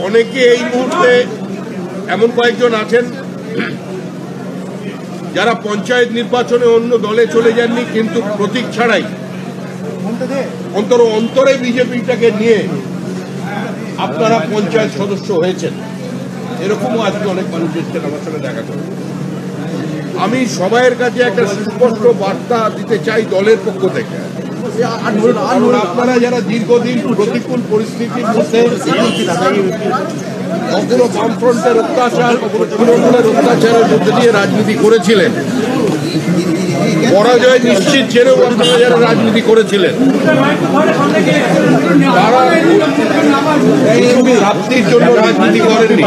অনেকে এই মুহূর্তে এমন কয়েকজন আছেন যারা পঞ্চায়েত নির্বাচনে অন্য দলে চলে যাননি, কিন্তু প্রতীক ছাড়াই অন্তরে বিজেপিটাকে নিয়ে আপনারা পঞ্চায়েত সদস্য হয়েছেন। এরকমও আজকে অনেক মানুষ এসছেন আমার সঙ্গে দেখা করে। আমি সবাইয়ের কাছে একটা সুস্পষ্ট বার্তা দিতে চাই দলের পক্ষ থেকে। আপনারা যারা দীর্ঘদিন প্রতিকূল পরিস্থিতির মধ্যে কখনো বামফ্রন্টের অত্যাচার, কখনো তৃণমূলের অত্যাচারের মধ্যে দিয়ে রাজনীতি করেছিলেন, পরাজয় নিশ্চিত জেনেও আপনারা যারা রাজনীতি করেছিলেন, তারা প্রাপ্তির জন্য রাজনীতি করেননি।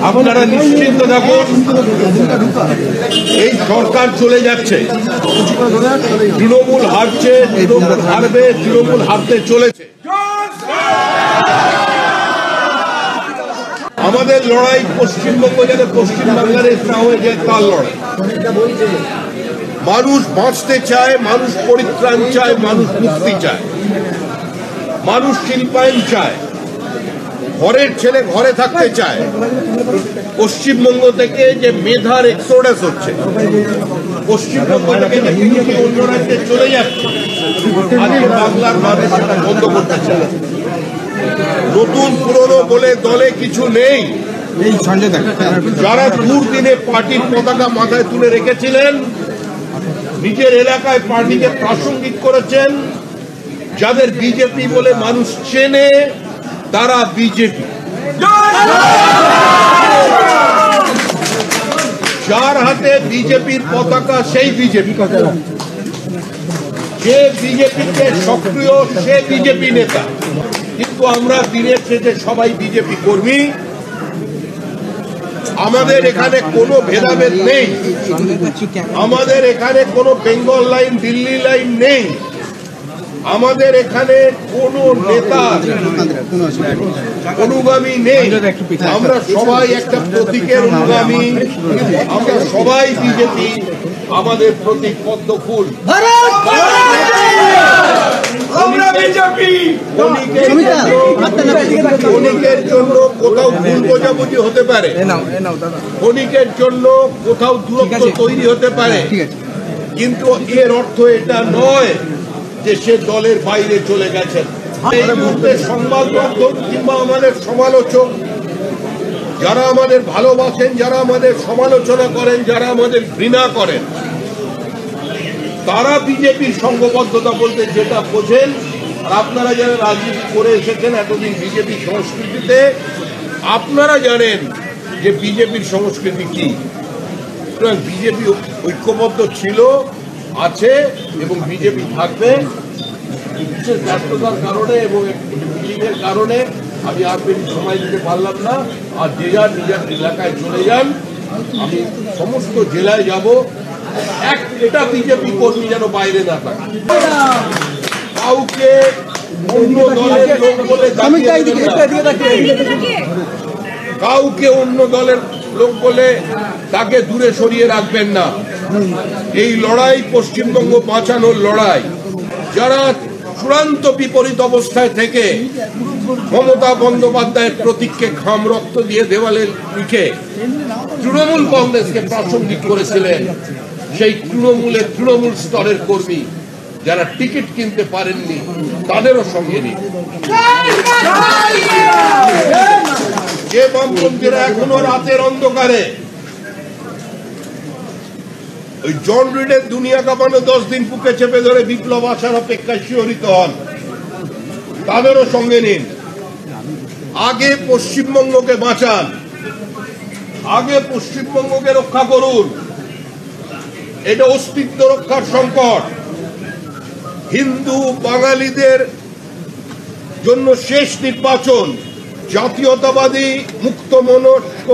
আপনারা নিশ্চিন্ত থাকুন, এই সরকার চলে যাচ্ছে, তৃণমূল হারছে, তৃণমূল হারবে, তৃণমূল হারতে চলেছে। আমাদের লড়াই পশ্চিমবঙ্গ যাতে পশ্চিমবাংলার না হয়ে যায় তার লড়াই। মানুষ বাঁচতে চায়, মানুষ পরিত্রাণ চায়, মানুষ মুক্তি চায়, মানুষ শিল্পায়ন চায়, ঘরের ছেলে ঘরে থাকতে চায়। পশ্চিমবঙ্গ থেকে যে মেধার এক্সোডাস হচ্ছে, পশ্চিমবঙ্গ থেকে যে বিদেশি অন্য রাজ্যে চলে যাচ্ছে, আজকে বাংলার মানুষ সেটা বন্ধ করতে চায়। নতুন পুরনো বলে দলে কিছু নেই। যারা দুর্দিনে পার্টির পতাকা মাথায় তুলে রেখেছিলেন, নিজের এলাকায় পার্টিকে প্রাসঙ্গিক করেছেন, যাদের বিজেপি বলে মানুষ চেনে, তারা বিজেপি। যার হাতে বিজেপির পতাকা সেই বিজেপি, যে বিজেপিতে সক্রিয় সে বিজেপি নেতা। কিন্তু আমরা দিনের শেষে সবাই বিজেপি কর্মী। আমাদের এখানে কোনো ভেদাভেদ নেই, আমাদের এখানে কোনো বেঙ্গল লাইন, দিল্লি লাইন নেই, আমাদের এখানে কোনো নেতা অনুগামী নেই। আমরা সবাই একটা প্রতীকের অনুগামী, আমরা সবাই বিজেপি। আমাদের প্রতীক পদ্ম ফুল। ক্ষণিকের জন্য কোথাও ভুল বোঝাবুঝি হতে পারে, ক্ষণিকের জন্য কোথাও দূরত্ব তৈরি হতে পারে, কিন্তু এর অর্থ এটা নয় যে সে দলের বাইরে চলে গেছেন। এই মুহূর্তে সংবাদ মাধ্যম কিংবা আমাদের সমালোচক, যারা আমাদের ভালোবাসেন, যারা আমাদের সমালোচনা করেন, যারা আমাদের ঘৃণা করেন, তারা বিজেপির সংঘবদ্ধতা বলতে যেটা বোঝেন, আর আপনারা যারা রাজনীতি করে এসেছেন এতদিন বিজেপি সংস্কৃতিতে, আপনারা জানেন যে বিজেপির সংস্কৃতি কি। বিজেপি ঐক্যবদ্ধ ছিল, আছে এবং বিজেপি থাকবে। বিশেষ ব্যস্ততার কারণে এবং মিটিংয়ের কারণে আমি আর বেশি সময় দিতে পারলাম না। আর যে যার নিজের এলাকায় চলে যান, আমি সমস্ত জেলায় যাব। এটা বিজেপি কর্মী যেন বাইরে না থাকে, কাউকে অন্য দলের লোক বলে কাউকে অন্য দলের লোক বলে তাকে দূরে সরিয়ে রাখবেন না। এই লড়াই পশ্চিমবঙ্গ বাঁচানোর লড়াই। যারা চূড়ান্ত বিপরীত অবস্থায় থেকে মমতা বন্দ্যোপাধ্যায়ের প্রতীককে ঘাম রক্ত দিয়ে দেওয়ালে লিখে তৃণমূল কংগ্রেসকে প্রাসঙ্গিক করেছিলেন, সেই তৃণমূল স্তরের কর্মী যারা টিকিট কিনতে পারেননি, তাদেরও সঙ্গে নিন। যে বামপন্থীরা এখনো রাতের অন্ধকারে ওই জন রিডের দুনিয়া কাঁপানো 10 দিন বুকে চেপে ধরে বিপ্লব আসার অপেক্ষায় শিহরিত হন, তাদেরও সঙ্গে নিন। আগে পশ্চিমবঙ্গকে বাঁচান, আগে পশ্চিমবঙ্গকে রক্ষা করুন। এটা অস্তিত্ব রক্ষার সংকট। হিন্দু বাঙালিদের জন্য শেষ নির্বাচন, জাতীয়তাবাদী মুক্তমনস্ক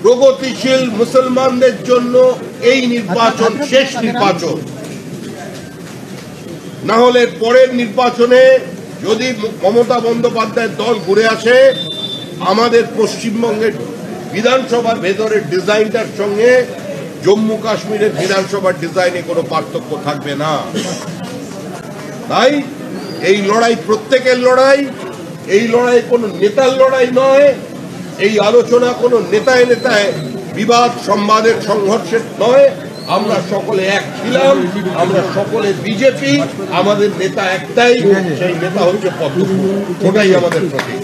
প্রগতিশীল মুসলমানদের জন্য এই নির্বাচন শেষ নির্বাচন। না হলে পরের নির্বাচনে যদি মমতা বন্দ্যোপাধ্যায়ের দল ঘুরে আসে, আমাদের পশ্চিমবঙ্গের বিধানসভার ভেতরের ডিজাইনটার সঙ্গে জম্মু কাশ্মীরের বিধানসভার ডিজাইনে কোনো পার্থক্য থাকবে না। তাই এই লড়াই প্রত্যেকের লড়াই, এই লড়াই কোনো নেতার লড়াই নয়, এই আলোচনা কোনো নেতায় নেতায় বিবাদ সংবাদের সংঘর্ষের নয়। আমরা সকলে এক ছিলাম, আমরা সকলে বিজেপি, আমাদের নেতা একটাই, সেই নেতা হচ্ছে পদ্ম ফুল, ওটাই আমাদের প্রতীক।